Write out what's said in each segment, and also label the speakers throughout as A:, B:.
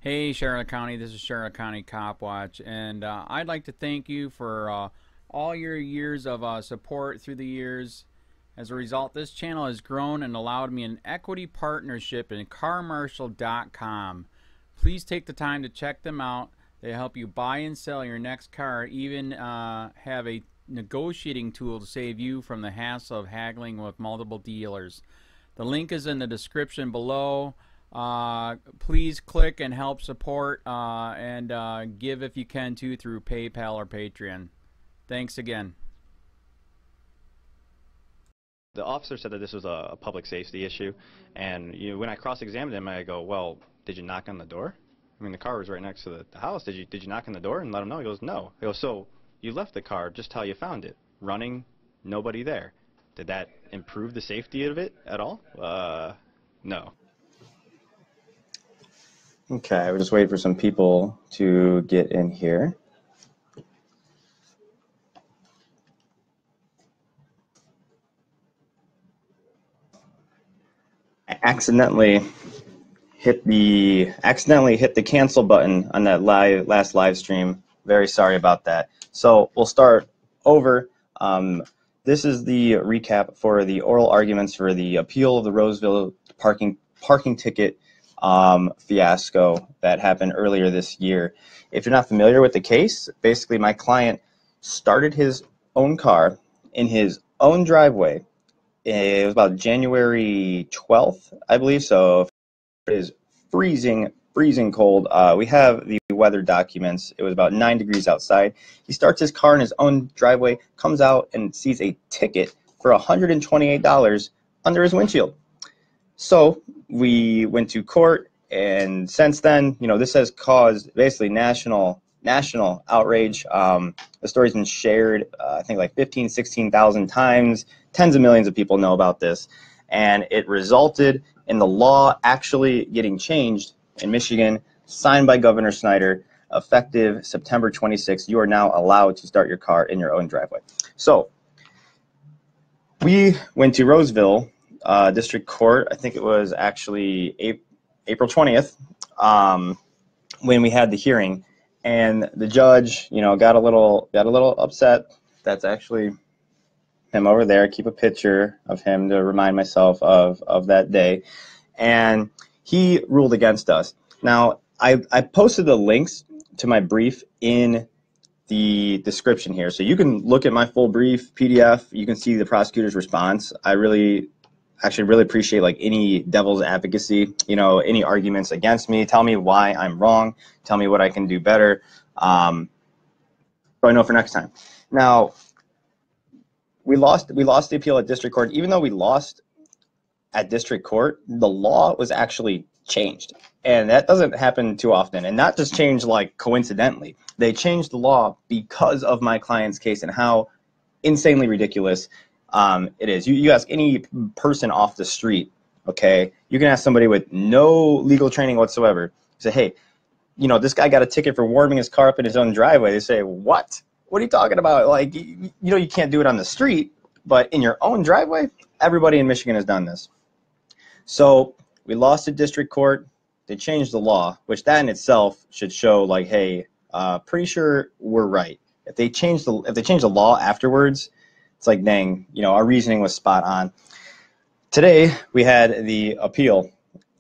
A: Hey Charlotte County, this is Charlotte County COPWATCH, and I'd like to thank you for all your years of support through the years. As a result, this channel has grown and allowed me an equity partnership in carmarshal.com. Please take the time to check them out. They help you buy and sell your next car, even have a negotiating tool to save you from the hassle of haggling with multiple dealers. The link is in the description below. Please click and help support and give if you can too through PayPal or Patreon. Thanks again.
B: The officer said that this was a public safety issue, and when I cross-examined him, I go, well, did you knock on the door? I mean, the car was right next to the house. Did you knock on the door and let him know? He goes, no. I go, so you left the car just how you found it, running, nobody there. Did that improve the safety of it at all? No.
C: Okay, we're just waiting for some people to get in here. I accidentally hit the cancel button on that last live stream. Very sorry about that. So we'll start over. This is the recap for the oral arguments for the appeal of the Roseville parking ticket fiasco that happened earlier this year. If you're not familiar with the case, basically my client started his own car in his own driveway. It was about January 12th, I believe, so it is freezing cold. We have the weather documents. It was about 9 degrees outside. He starts his car in his own driveway, comes out and sees a ticket for $128 under his windshield. So we went to court, and since then, this has caused basically national outrage. The story's been shared, I think like 16,000 times. Tens of millions of people know about this, and it resulted in the law actually getting changed in Michigan, signed by Governor Snyder, effective September 26th. You are now allowed to start your car in your own driveway. So we went to Roseville District Court. I think it was actually April 20th when we had the hearing, and the judge, got a little upset. That's actually him over there. I keep a picture of him to remind myself of that day, and he ruled against us. Now, I posted the links to my brief in the description here, so you can look at my full brief PDF. You can see the prosecutor's response. I actually really appreciate like any devil's advocacy, any arguments against me. Tell me why I'm wrong. Tell me what I can do better, so I know for next time. Now, we lost the appeal at district court. Even though we lost at district court, the law was actually changed, and that doesn't happen too often. And not just changed like coincidentally. They changed the law because of my client's case and how insanely ridiculous it is. You ask any person off the street, okay? You can ask somebody with no legal training whatsoever. You say, hey, this guy got a ticket for warming his car up in his own driveway. They say, what? What are you talking about? Like, you can't do it on the street, but in your own driveway? Everybody in Michigan has done this. So we lost at district court. They changed the law, which that in itself should show like, hey, pretty sure we're right. If they change the law afterwards, it's like, dang, our reasoning was spot on. Today, we had the appeal,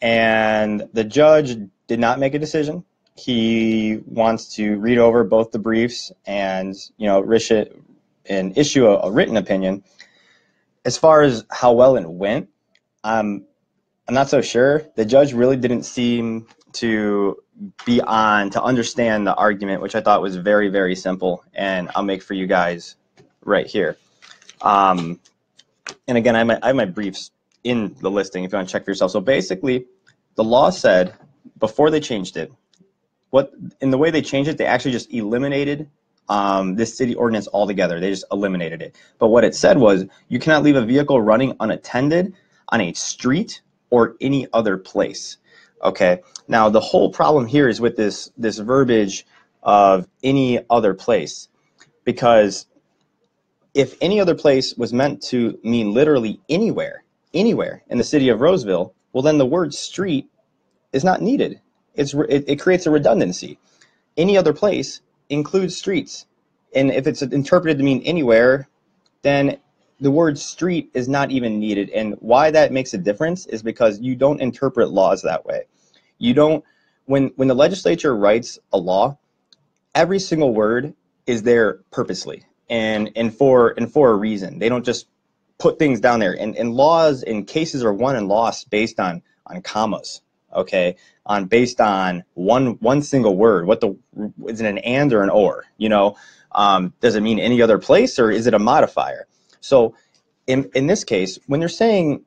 C: and the judge did not make a decision. He wants to read over both the briefs and, issue a written opinion. As far as how well it went, I'm not so sure. The judge really didn't seem to be on to understand the argument, which I thought was very, very simple, and I'll make for you guys right here. And again, I have my briefs in the listing if you want to check for yourself. So basically, the law said before they changed it, in the way they changed it, they actually just eliminated this city ordinance altogether. They just eliminated it. But what it said was you cannot leave a vehicle running unattended on a street or any other place. Okay. Now the whole problem here is with this verbiage of any other place, because if any other place was meant to mean literally anywhere in the city of Roseville, well then the word street is not needed. it creates a redundancy. Any other place includes streets. And if it's interpreted to mean anywhere, then the word street is not even needed. And why that makes a difference is because you don't interpret laws that way. You don't, when the legislature writes a law, every single word is there purposely and for a reason. They don't just put things down there. And laws and cases are won and lost based on commas, okay? Based on one single word. Is it an and or an or? You know, does it mean any other place, or is it a modifier? So in this case, when they're saying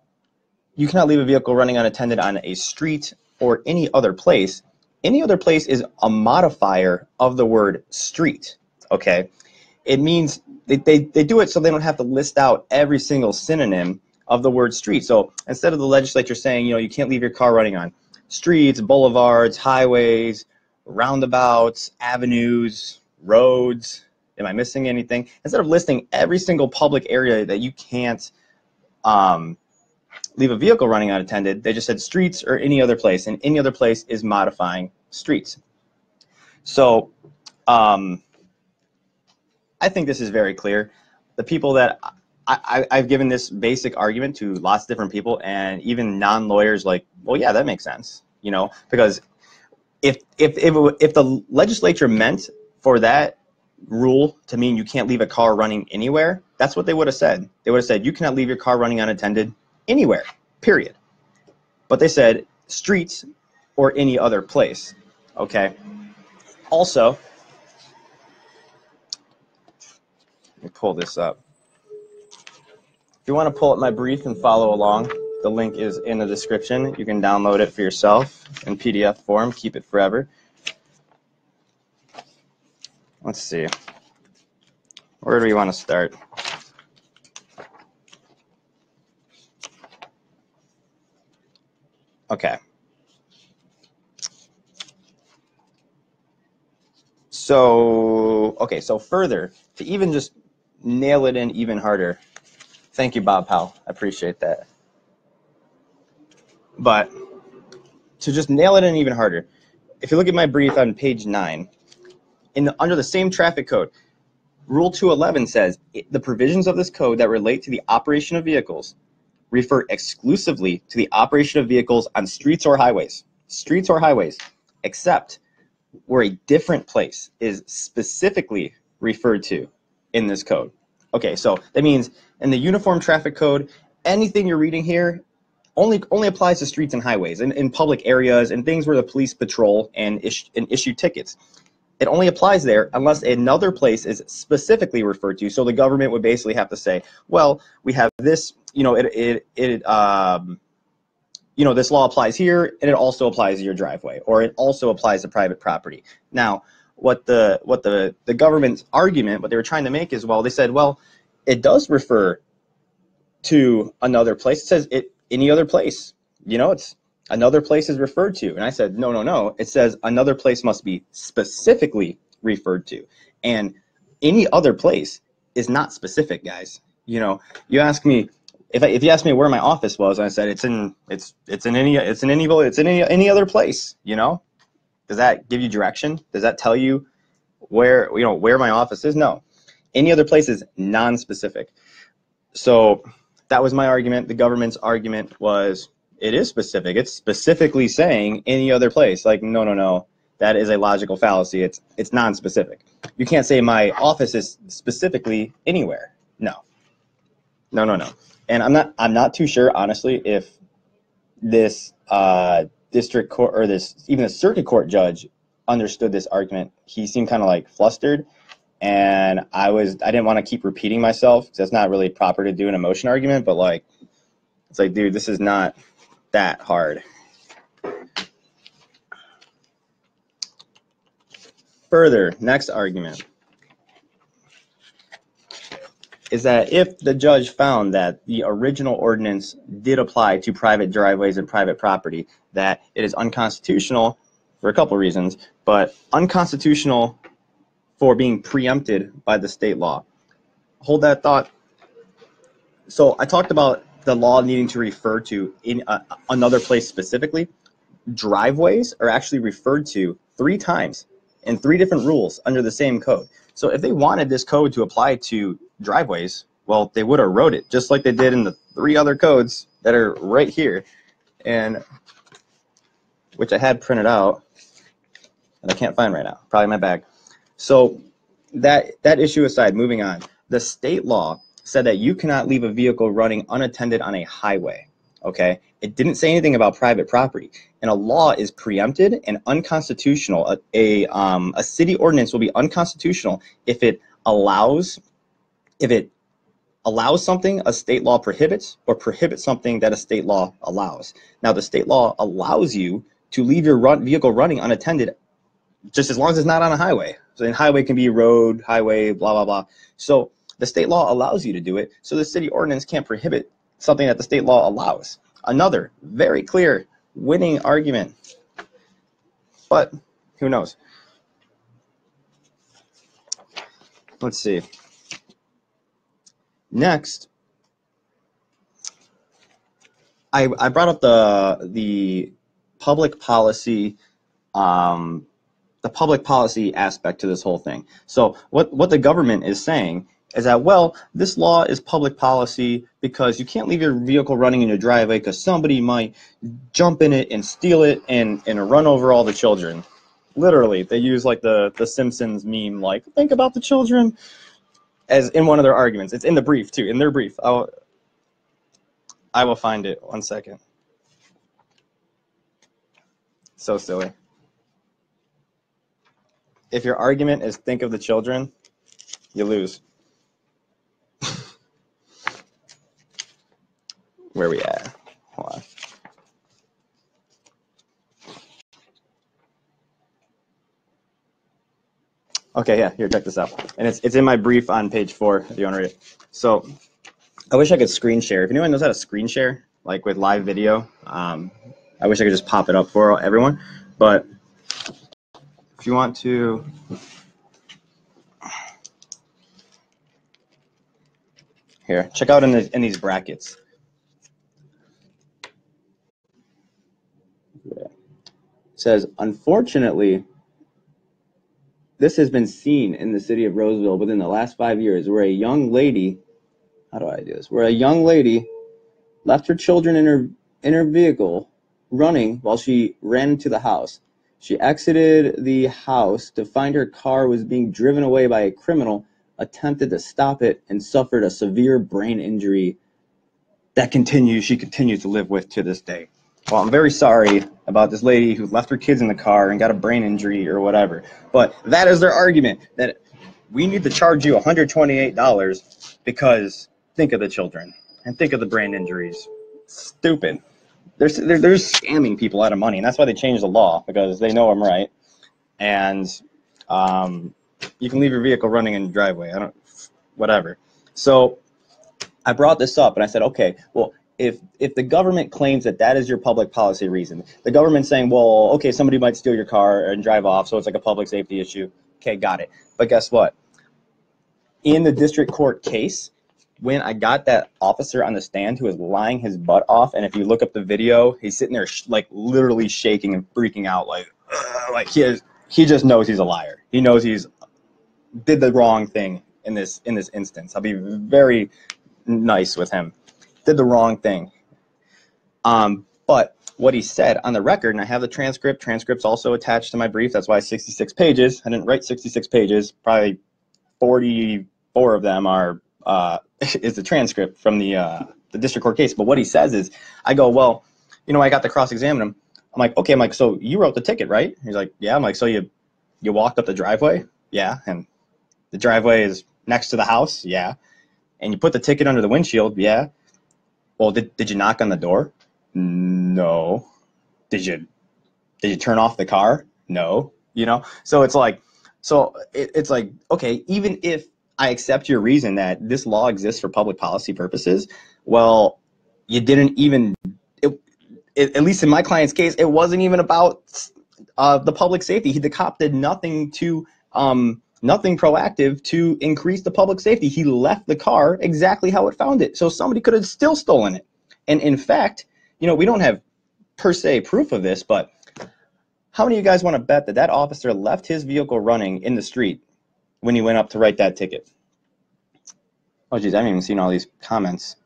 C: you cannot leave a vehicle running unattended on a street or any other place is a modifier of the word street, okay? It means they do it so they don't have to list out every single synonym of the word street. So instead of the legislature saying, you know, you can't leave your car running on streets, boulevards, highways, roundabouts, avenues, roads, am I missing anything? Instead of listing every single public area that you can't leave a vehicle running unattended, they just said streets or any other place, and any other place is modifying streets. So I think this is very clear. The people that I've given this basic argument to lots of different people, and even non-lawyers like, well, yeah, that makes sense, you know, because if the legislature meant for that rule to mean you can't leave a car running anywhere, that's what they would have said. They would have said you cannot leave your car running unattended anywhere, period. But they said streets or any other place, okay? Also, let me pull this up. If you want to pull up my brief and follow along, the link is in the description. You can download it for yourself in PDF form, keep it forever. Let's see. Where do we want to start? Okay. So further, to even just nail it in even harder, thank you, Bob Powell. I appreciate that. But to just nail it in even harder, if you look at my brief on page 9, under the same traffic code, Rule 211 says the provisions of this code that relate to the operation of vehicles refer exclusively to the operation of vehicles on streets or highways, except where a different place is specifically referred to in this code. Okay, so that means in the Uniform Traffic Code, anything you're reading here only applies to streets and highways and in public areas and things where the police patrol and issue tickets. It only applies there unless another place is specifically referred to. So the government would basically have to say, well, we have this, you know, you know, this law applies here, and it also applies to your driveway, or it also applies to private property. Now, what the government's argument, what they were trying to make is, well, they said, well, it does refer to another place. It says any other place. You know, it's another place is referred to. And I said, no, no, no. It says another place must be specifically referred to. And any other place is not specific, guys. You know, you ask me, if you ask me where my office was, I said it's in any other place, you know? Does that give you direction? Does that tell you where my office is? No. Any other place is non-specific. So that was my argument. The government's argument was it is specific. It's specifically saying any other place. Like, no, no, no. That is a logical fallacy. It's non-specific. You can't say my office is specifically anywhere. No. No, no, no. And I'm not too sure, honestly, if this district court or even a circuit court judge understood this argument. He seemed kind of like flustered, and I didn't want to keep repeating myself because that's not really proper to do in a motion argument. But like, it's like, dude, this is not that hard. Further, next argument is that if the judge found that the original ordinance did apply to private driveways and private property, that it is unconstitutional for a couple reasons, but unconstitutional for being preempted by the state law. Hold that thought. So I talked about the law needing to refer to in another place specifically. driveways are actually referred to 3 times in 3 different rules under the same code. So if they wanted this code to apply to driveways, well, they would have wrote it just like they did in the 3 other codes that are right here, and which I had printed out that I can't find right now, probably in my bag. So that issue aside, moving on, the state law said that you cannot leave a vehicle running unattended on a highway. Okay, it didn't say anything about private property, and a law is preempted and unconstitutional. A city ordinance will be unconstitutional if it allows something a state law prohibits, or prohibits something that a state law allows. Now, the state law allows you to leave your vehicle running unattended just as long as it's not on a highway. So then highway can be road, highway, blah, blah, blah. So the state law allows you to do it, so the city ordinance can't prohibit something that the state law allows. Another very clear winning argument, but who knows? Let's see. Next, I brought up the public policy aspect to this whole thing. So what the government is saying is that, well, this law is public policy because you can't leave your vehicle running in your driveway because somebody might jump in it and steal it and run over all the children. Literally, they use like the Simpsons meme, like, think about the children, as in one of their arguments. It's in the brief too, in their brief. I will find it, 1 second. So silly. If your argument is think of the children, you lose. Where we at? Hold on. Okay, yeah, here, check this out. And it's in my brief on page 4, if you want to read it. So I wish I could screen share. If anyone knows how to screen share, like with live video, I wish I could just pop it up for everyone. But if you want to, here, check out in these brackets. It says, unfortunately, this has been seen in the city of Roseville within the last 5 years, where a young lady, how do I do this? Where a young lady left her children in her vehicle running while she ran into the house. She exited the house to find her car was being driven away by a criminal, attempted to stop it, and suffered a severe brain injury that she continues to live with to this day. Well, I'm very sorry about this lady who left her kids in the car and got a brain injury or whatever. But that is their argument, that we need to charge you $128 because think of the children and think of the brain injuries. Stupid. They're scamming people out of money, and that's why they changed the law, because they know I'm right. And you can leave your vehicle running in the driveway. Whatever. So I brought this up, and I said, okay, well, if the government claims that is your public policy reason, the government's saying, well, okay, somebody might steal your car and drive off, so it's like a public safety issue. Okay, got it. But guess what? In the district court case, when I got that officer on the stand who was lying his butt off, and if you look up the video, he's sitting there like literally shaking and freaking out, like he just knows he's a liar. He knows he's did the wrong thing in this instance. I'll be very nice with him. Did the wrong thing. But what he said on the record, and I have the transcript's also attached to my brief, that's why it's 66 pages. I didn't write 66 pages, probably 44 of them are is the transcript from the district court case. But what he says is, I go, well, you know, I got to cross-examine him. I'm like, okay, I'm like, so you wrote the ticket, right? He's like, yeah. I'm like, so you walked up the driveway? Yeah. And the driveway is next to the house? Yeah. And you put the ticket under the windshield? Yeah. Well, did you knock on the door? No. Did you turn off the car? No. You know, so it's like, okay, even if I accept your reason that this law exists for public policy purposes, well, you didn't even, at least in my client's case, it wasn't even about the public safety. The cop did nothing proactive to increase the public safety. He left the car exactly how it found it. So somebody could have still stolen it. And in fact, you know, we don't have per se proof of this, but how many of you guys want to bet that that officer left his vehicle running in the street when he went up to write that ticket? Oh, geez, I haven't even seen all these comments.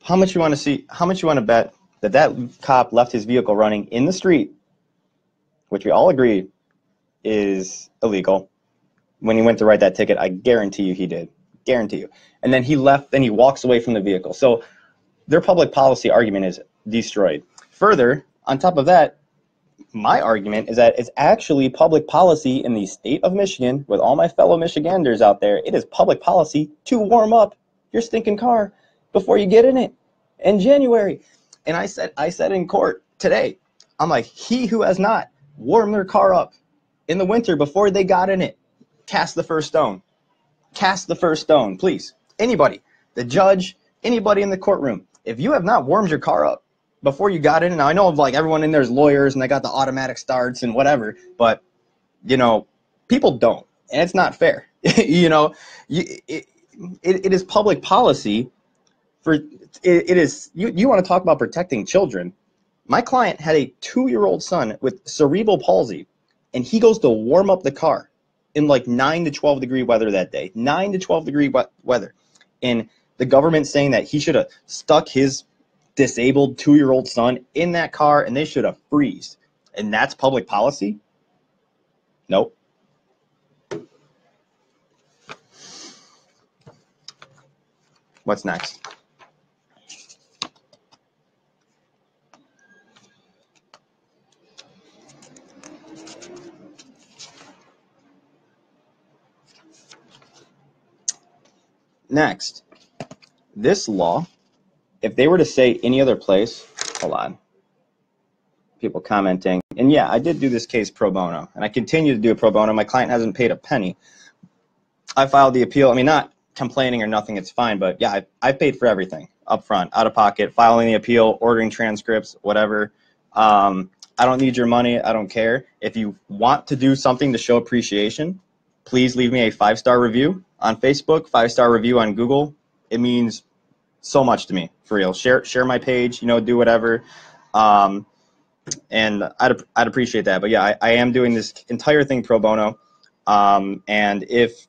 C: How much you want to see? How much you want to bet that that cop left his vehicle running in the street, which we all agree is illegal, when he went to write that ticket? I guarantee you he did. Guarantee you. And then he left, then he walks away from the vehicle. So their public policy argument is destroyed. Further, on top of that, my argument is that it's actually public policy in the state of Michigan, with all my fellow Michiganders out there, it is public policy to warm up your stinking car before you get in it in January. And I said in court today, I'm like, he who has not warmed their car up in the winter before they got in it, cast the first stone. Cast the first stone, please. Anybody, the judge, anybody in the courtroom, if you have not warmed your car up before you got in, and I know like everyone in there is lawyers and they got the automatic starts and whatever, but you know, people don't, and it's not fair. You know, it is public policy for it is you want to talk about protecting children. My client had a 2-year-old son with cerebral palsy, and he goes to warm up the car in like 9 to 12 degree weather that day. 9 to 12 degree weather. And the government saying that he should have stuck his disabled 2-year-old son in that car and they should have freezed. And that's public policy? Nope. What's next? Next, this law, if they were to say any other place, hold on, people commenting, and yeah, I did do this case pro bono, and I continue to do it pro bono. My client hasn't paid a penny. I filed the appeal. I mean, not complaining or nothing, it's fine, but yeah, I paid for everything up front, out of pocket, filing the appeal, ordering transcripts, whatever. I don't need your money. I don't care. If you want to do something to show appreciation, please leave me a 5-star review on Facebook, 5-star review on Google. It means so much to me, for real. Share my page, you know, do whatever. And I'd appreciate that. But yeah, I am doing this entire thing pro bono. And if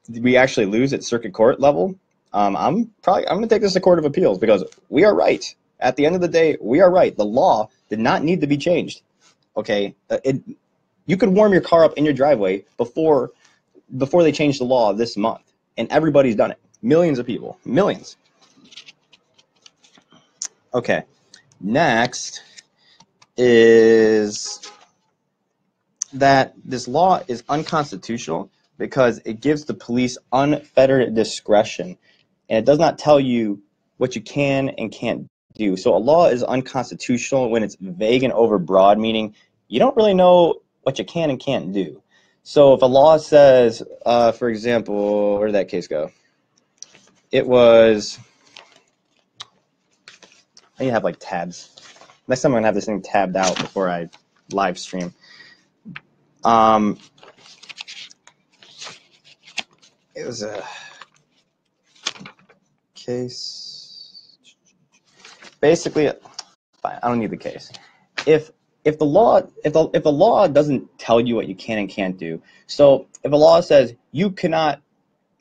C: we actually lose at circuit court level, I'm going to take this to Court of Appeals, because we are right. At the end of the day, we are right. The law did not need to be changed. Okay, you could warm your car up in your driveway before they changed the law this month, and everybody's done it. Millions of people, millions. Okay, next is that this law is unconstitutional because it gives the police unfettered discretion, and it does not tell you what you can and can't do. So a law is unconstitutional when it's vague and overbroad, meaning you don't really know what you can and can't do. So if a law says, for example, where did that case go? It was, I need to have like tabs. Next time I'm gonna have this thing tabbed out before I live stream. It was a case. Basically, fine, I don't need the case. If the law doesn't tell you what you can and can't do, so if a law says you cannot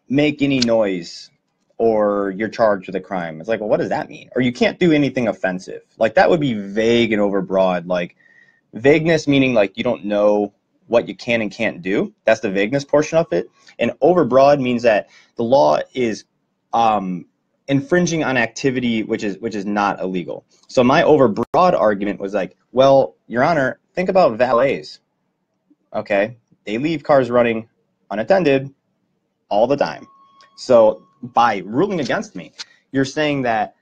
C: make any noise or you're charged with a crime, it's like, well, what does that mean? Or you can't do anything offensive. Like, that would be vague and overbroad. Like, vagueness meaning like you don't know what you can and can't do. That's the vagueness portion of it. And overbroad means that the law is infringing on activity which is not illegal. So my overbroad argument was like, well, Your Honor, think about valets. Okay, they leave cars running unattended all the time. So by ruling against me, you're saying that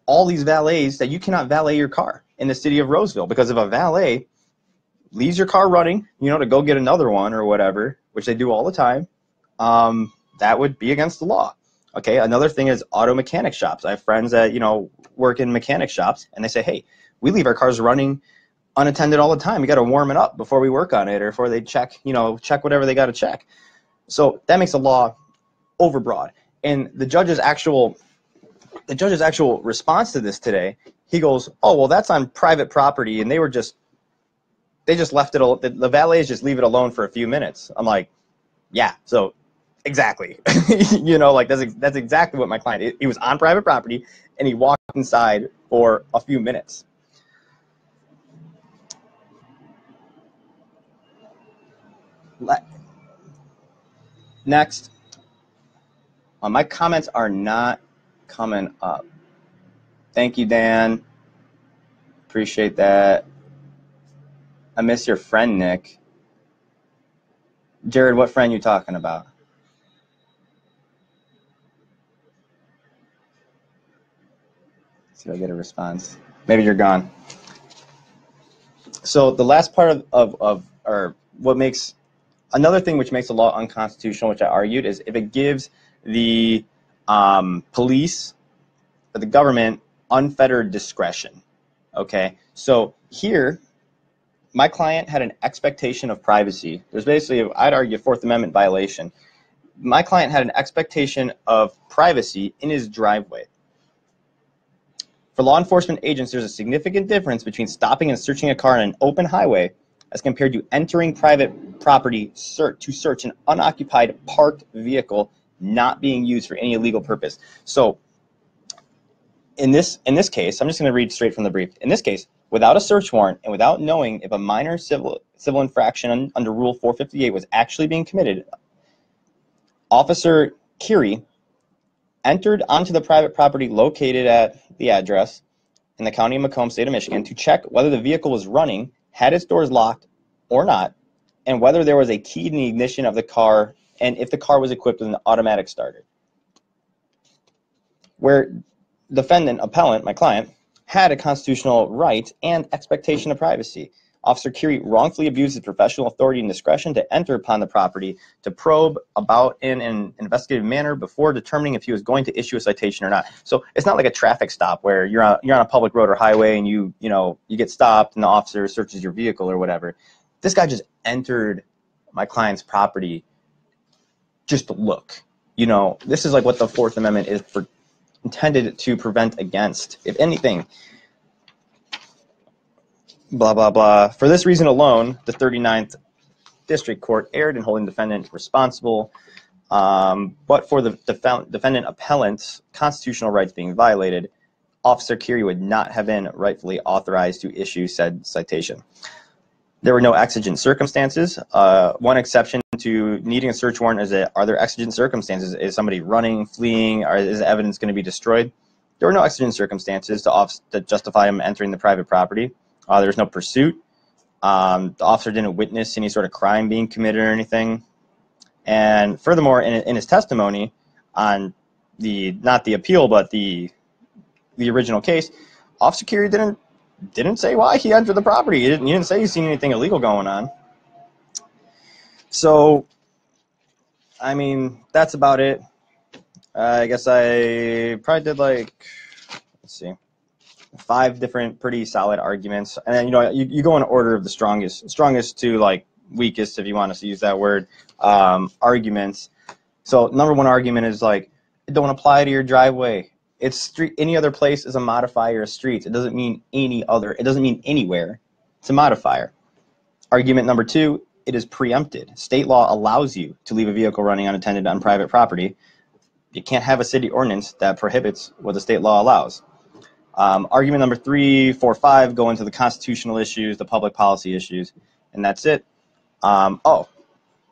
C: all these valets, that you cannot valet your car in the city of Roseville, because if a valet leaves your car running, you know, to go get another one or whatever, which they do all the time, that would be against the law. Okay, another thing is auto mechanic shops. I have friends that, you know, work in mechanic shops, and they say, hey, we leave our cars running unattended all the time. We got to warm it up before we work on it, or before they check, you know, check whatever they got to check. So that makes the law overbroad. And the judge's actual the judge's actual response to this today, he goes, oh, well, that's on private property, and they just left it, the valets just leave it alone for a few minutes. I'm like, yeah, so exactly. You know, like that's exactly what my client, he was on private property, and he walked inside for a few minutes. Next, my comments are not coming up. Thank you, Dan. Appreciate that. I miss your friend, Nick. Jared, what friend you talking about? Let's see if I get a response. Maybe you're gone. So the last part or what makes, another thing which makes the law unconstitutional, which I argued, is if it gives the police or the government unfettered discretion. Okay, so here, my client had an expectation of privacy. There's basically, I'd argue, a Fourth Amendment violation. My client had an expectation of privacy in his driveway. For law enforcement agents, there's a significant difference between stopping and searching a car on an open highway as compared to entering private property to search an unoccupied parked vehicle not being used for any illegal purpose. So in this case, I'm just going to read straight from the brief. In this case, without a search warrant and without knowing if a minor civil infraction under Rule 458 was actually being committed, Officer Curie entered onto the private property located at the address in the county of Macomb, state of Michigan, to check whether the vehicle was running, had its doors locked or not, and whether there was a key in the ignition of the car, and if the car was equipped with an automatic starter. Where defendant, appellant, my client, had a constitutional right and expectation of privacy. Officer Curie wrongfully abused his professional authority and discretion to enter upon the property to probe about in an investigative manner before determining if he was going to issue a citation or not. So it's not like a traffic stop where you're on a public road or highway and you get stopped and the officer searches your vehicle or whatever. This guy just entered my client's property just to look. You know, this is like what the Fourth Amendment is intended to prevent against, if anything. Blah, blah, blah. For this reason alone, the 39th District Court erred in holding the defendant responsible, but for the defendant appellant's constitutional rights being violated, Officer Curie would not have been rightfully authorized to issue said citation. There were no exigent circumstances. One exception to needing a search warrant is that, are there exigent circumstances? Is somebody running, fleeing, or is evidence going to be destroyed? There were no exigent circumstances to justify him entering the private property. There was no pursuit. The officer didn't witness any sort of crime being committed or anything. And furthermore, in his testimony on not the appeal, but the original case, Officer Curie didn't say why he entered the property. He didn't say he's seen anything illegal going on. So, I mean, that's about it. I guess I probably did like, let's see, 5 different pretty solid arguments, and then you go in order of the strongest to like weakest, if you want to use that word, arguments. So number 1 argument is like, it don't apply to your driveway. It's street. Any other place is a modifier of streets. It doesn't mean any other. It doesn't mean anywhere. It's a modifier. Argument number 2, it is preempted. State law allows you to leave a vehicle running unattended on private property. You can't have a city ordinance that prohibits what the state law allows. Argument number 3, 4, 5 go into the constitutional issues, the public policy issues, and that's it. Oh,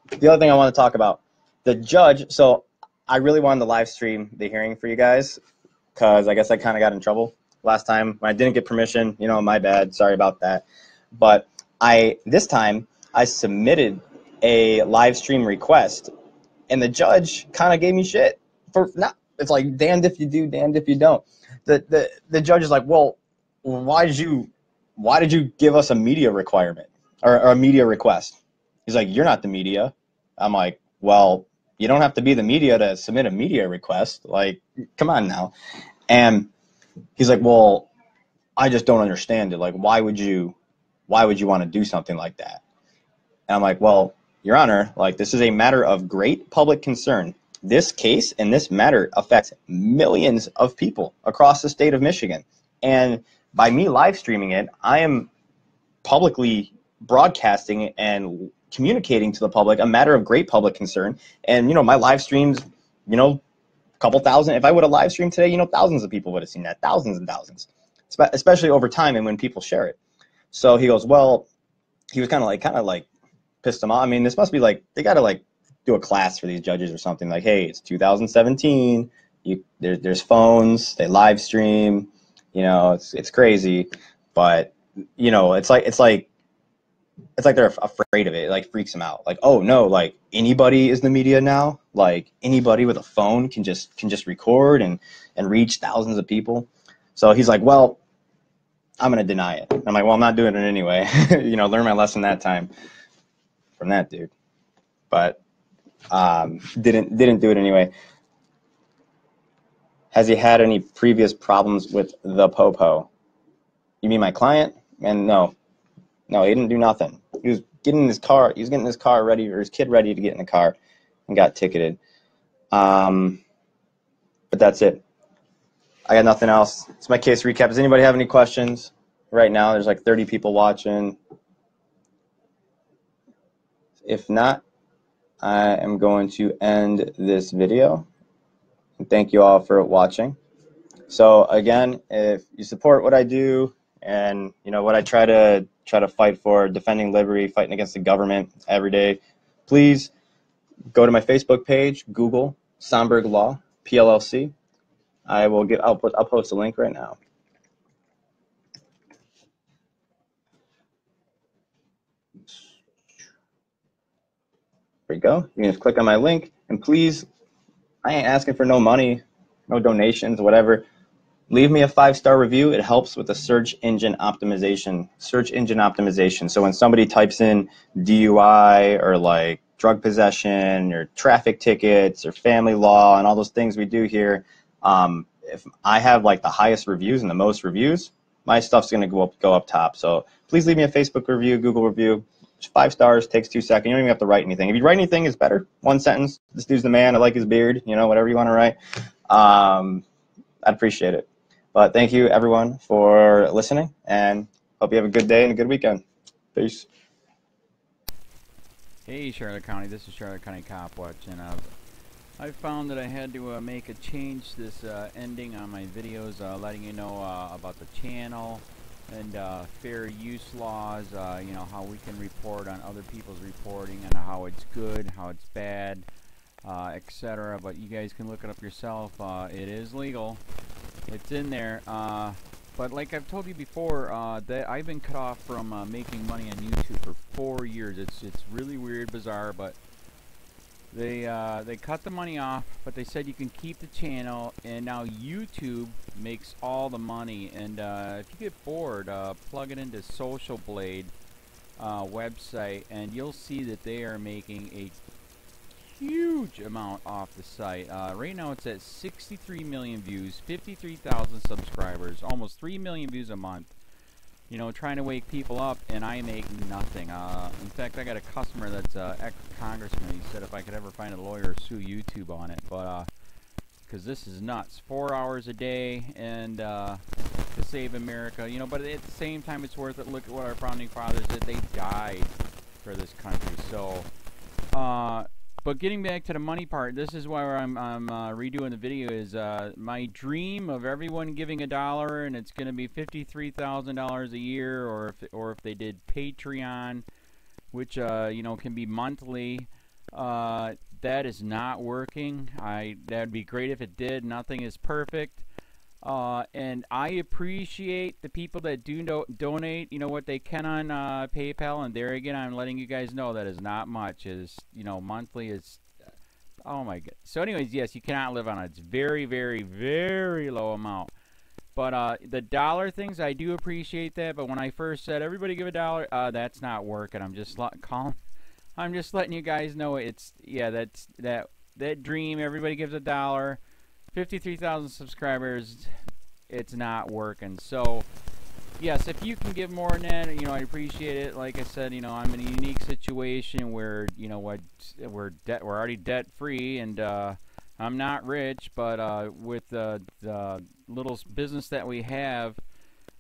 C: the other thing I want to talk about, the judge. So I really wanted to live stream the hearing for you guys because I guess I kind of got in trouble last time when I didn't get permission. My bad. Sorry about that. But this time I submitted a live stream request, and the judge kind of gave me shit for not. It's like damned if you do, damned if you don't. The judge is like, well, why did you give us a media requirement or a media request? He's like, you're not the media. I'm like, well, you don't have to be the media to submit a media request. Like, come on now. And he's like, well, I just don't understand it. Like, why would you want to do something like that? And I'm like, well, Your Honor, like, this is a matter of great public concern. this case and this matter affects millions of people across the state of Michigan. And by me live streaming it, I am publicly broadcasting and communicating to the public a matter of great public concern. And, you know, my live streams, you know, a couple thousand, if I would have live streamed today, you know, thousands of people would have seen that, thousands and thousands, especially over time and when people share it. So he goes, well, he was kind of like pissed him off. I mean, this must be like, they got to like do a class for these judges or something, like, hey, it's 2017, there's phones, they live stream, you know, it's crazy. But, you know, it's like they're afraid of it. It like freaks them out. Like, oh no, like anybody is the media now. Like anybody with a phone can just record and reach thousands of people. So he's like, well, I'm gonna deny it. I'm like, well, I'm not doing it anyway. You know, learn my lesson that time from that dude. But didn't do it anyway. Has he had any previous problems with the popo? You mean my client? And no, he didn't do nothing. He was getting his car. He was getting his car ready, or his kid ready to get in the car, and got ticketed. But that's it. I got nothing else. It's my case recap. Does anybody have any questions? Right now, there's like 30 people watching. If not, I am going to end this video. And thank you all for watching. So again, if you support what I do and you know what I try to fight for, defending liberty, fighting against the government every day, please go to my Facebook page, Google Sonberg Law PLLC. I'll post a link right now. There you go. You can just click on my link, and please, I ain't asking for no money, no donations, whatever. Leave me a 5-star review. It helps with the search engine optimization. So when somebody types in DUI or like drug possession or traffic tickets or family law and all those things we do here, if I have like the highest reviews and the most reviews, my stuff's gonna go up top. So please leave me a Facebook review, Google review. Just 5 stars, takes 2 seconds. You don't even have to write anything. If you write anything, it's better. 1 sentence. This dude's the man. I like his beard. You know, whatever you want to write. I'd appreciate it. But thank you, everyone, for listening, and hope you have a good day and a good weekend. Peace.
A: Hey, Charlotte County. This is Charlotte County COPWATCH, and I found that I had to make a change this ending on my videos, letting you know about the channel and fair use laws, you know, how we can report on other people's reporting and how it's good, how it's bad, etc. But you guys can look it up yourself. It is legal. It's in there. But like I've told you before, that I've been cut off from making money on YouTube for 4 years. It's really weird, bizarre, but they cut the money off, but they said you can keep the channel, and now YouTube makes all the money. And if you get bored, plug it into Social Blade website, and you'll see that they are making a huge amount off the site. Right now it's at 63 million views, 53,000 subscribers, almost 3 million views a month. You know, trying to wake people up, and I make nothing. In fact, I got a customer that's ex-congressman. He said if I could ever find a lawyer, sue YouTube on it. But because this is nuts. 4 hours a day, and to save America. You know, but at the same time, it's worth it. Look at what our founding fathers did. They died for this country. So, but getting back to the money part, this is why I'm redoing the video. Is my dream of everyone giving $1, and it's going to be $53,000 a year, or if they did Patreon, which you know, can be monthly. That is not working. That'd be great if it did. Nothing is perfect. And I appreciate the people that do donate, you know, what they can on PayPal. And there again, I'm letting you guys know that is not much. Is, you know, monthly is, oh my god. So anyways, yes, you cannot live on it. It's very, very, very low amount. But the dollar things, I do appreciate that. But when I first said everybody give $1, that's not working. I'm just letting you guys know it's, yeah, that's that dream. Everybody gives $1. 53,000 subscribers, it's not working. So yes, if you can give more than that, you know, I appreciate it. Like I said, you know, I'm in a unique situation where, you know what, we're already debt free, and I'm not rich, but with the little business that we have,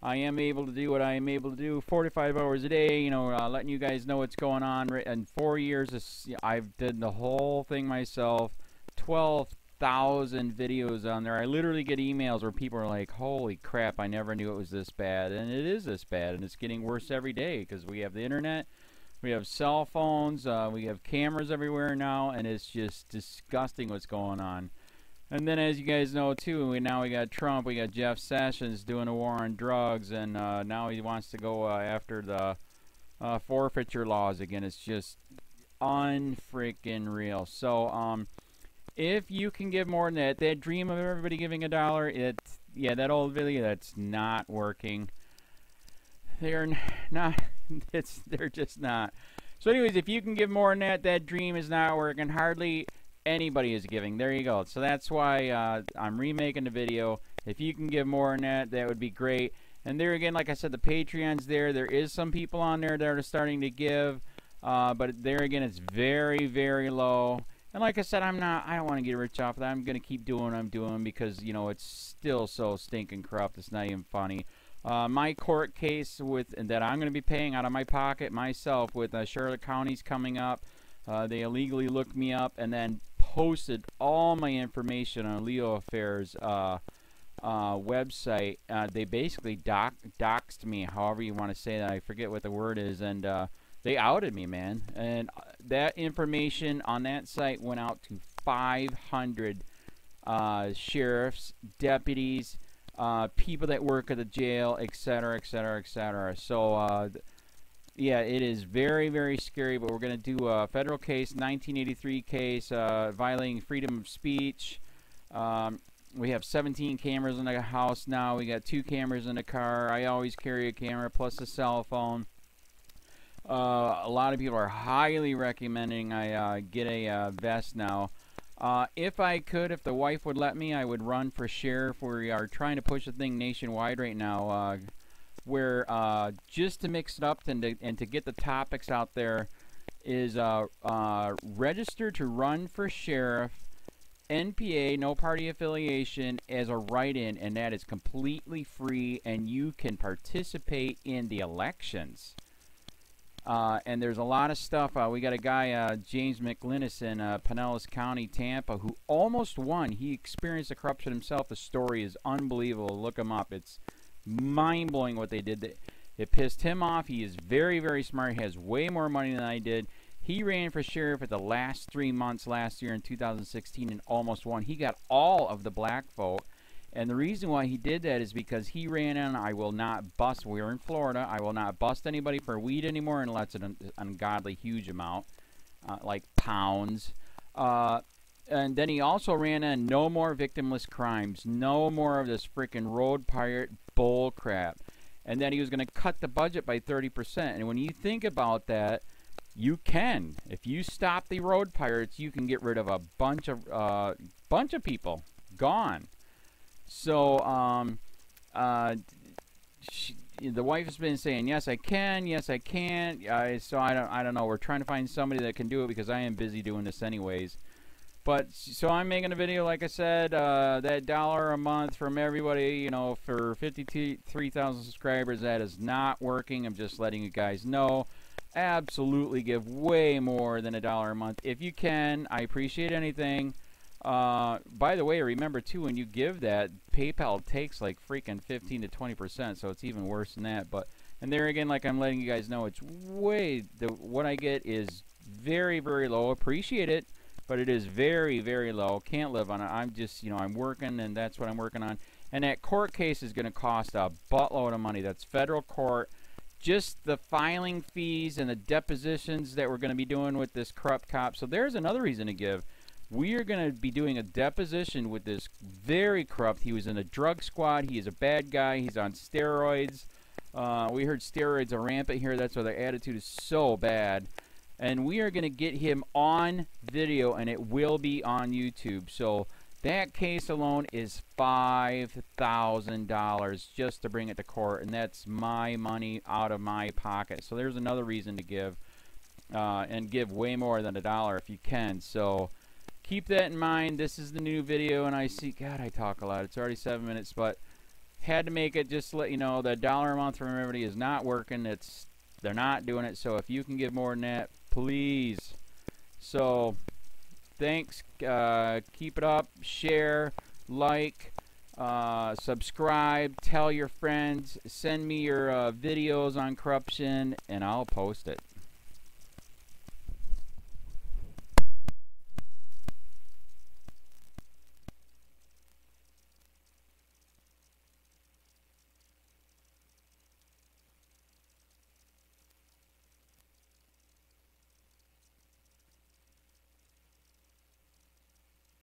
A: I am able to do what I am able to do 45 hours a day, you know, letting you guys know what's going on. In 4 years, I've did the whole thing myself, 12,000 videos on there. I literally get emails where people are like, holy crap, I never knew it was this bad. And it is this bad, and it's getting worse every day because we have the internet, we have cell phones, we have cameras everywhere now, and it's just disgusting what's going on. And then, as you guys know, too, now we got Trump, we got Jeff Sessions doing a war on drugs, and now he wants to go after the forfeiture laws again. It's just unfreaking real. So, if you can give more than that, that dream of everybody giving $1, yeah, that old video, that's not working. They're not, they're just not. So anyways, if you can give more than that, that dream is not working. Hardly anybody is giving. There you go. So that's why I'm remaking the video. If you can give more than that, that would be great. And there again, like I said, the Patreon's there. There is some people on there that are starting to give, but there again, it's very, very low. And like I said, I don't want to get rich off of that. I'm going to keep doing what I'm doing because, you know, it's still so stinking corrupt. It's not even funny. My court case that I'm going to be paying out of my pocket myself with Charlotte County's coming up. They illegally looked me up and then posted all my information on LEOAFFAIRS website. They basically doxed me, however you want to say that. I forget what the word is, and they outed me, man. And that information on that site went out to 500 sheriffs, deputies, people that work at the jail, etc., etc., etc. So, yeah, it is very, very scary, but we're going to do a federal case, 1983 case, violating freedom of speech. We have 17 cameras in the house now. We got 2 cameras in the car. I always carry a camera plus a cell phone. A lot of people are highly recommending I get a vest now. If I could, if the wife would let me, I would run for sheriff. We are trying to push the thing nationwide right now. Where just to mix it up and to get the topics out there is register to run for sheriff, NPA, no party affiliation, as a write-in, and that is completely free, and you can participate in the elections. And there's a lot of stuff. We got a guy, James McLinnis in Pinellas County, Tampa, who almost won. He experienced the corruption himself. The story is unbelievable. Look him up. It's mind-blowing what they did. It pissed him off. He is very, very smart. He has way more money than I did. He ran for sheriff at the last 3 months last year in 2016 and almost won. He got all of the black vote. And the reason why he did that is because he ran in, I will not bust, we're in Florida, I will not bust anybody for weed anymore unless it's an ungodly huge amount, like pounds. And then he also ran in no more victimless crimes, no more of this freaking road pirate bull crap. And then he was going to cut the budget by 30%. And when you think about that, you can. If you stop the road pirates, you can get rid of a bunch of people. Gone. So, the wife has been saying, yes, I can, yes, I can't. So I don't know. We're trying to find somebody that can do it because I am busy doing this anyways. But, so I'm making a video, like I said, that $1 a month from everybody, you know, for 53,000 subscribers, that is not working. I'm just letting you guys know. Absolutely give way more than $1 a month. If you can, I appreciate anything. By the way, remember, too, when you give that, PayPal takes like freaking 15 to 20%, so it's even worse than that. But, and there again, like I'm letting you guys know, it's way, what I get is very, very low. Appreciate it. But it is very, very low. Can't live on it. I'm just, you know, I'm working, and that's what I'm working on. And that court case is going to cost a buttload of money. That's federal court. Just the filing fees and the depositions that we're going to be doing with this corrupt cop. So there's another reason to give. We are going to be doing a deposition with this very corrupt. He was in a drug squad. He is a bad guy. He's on steroids. We heard steroids are rampant here. That's why their attitude is so bad. And we are going to get him on video, and it will be on YouTube. So that case alone is $5,000 just to bring it to court, and that's my money out of my pocket. So there's another reason to give, and give way more than $1 if you can. So keep that in mind. This is the new video, and I see, God, I talk a lot. It's already 7 minutes, but had to make it just to let you know the $1 a month from everybody is not working. They're not doing it. So if you can give more than that, please. So thanks. Keep it up. Share, like, subscribe, tell your friends, send me your videos on corruption, and I'll post it.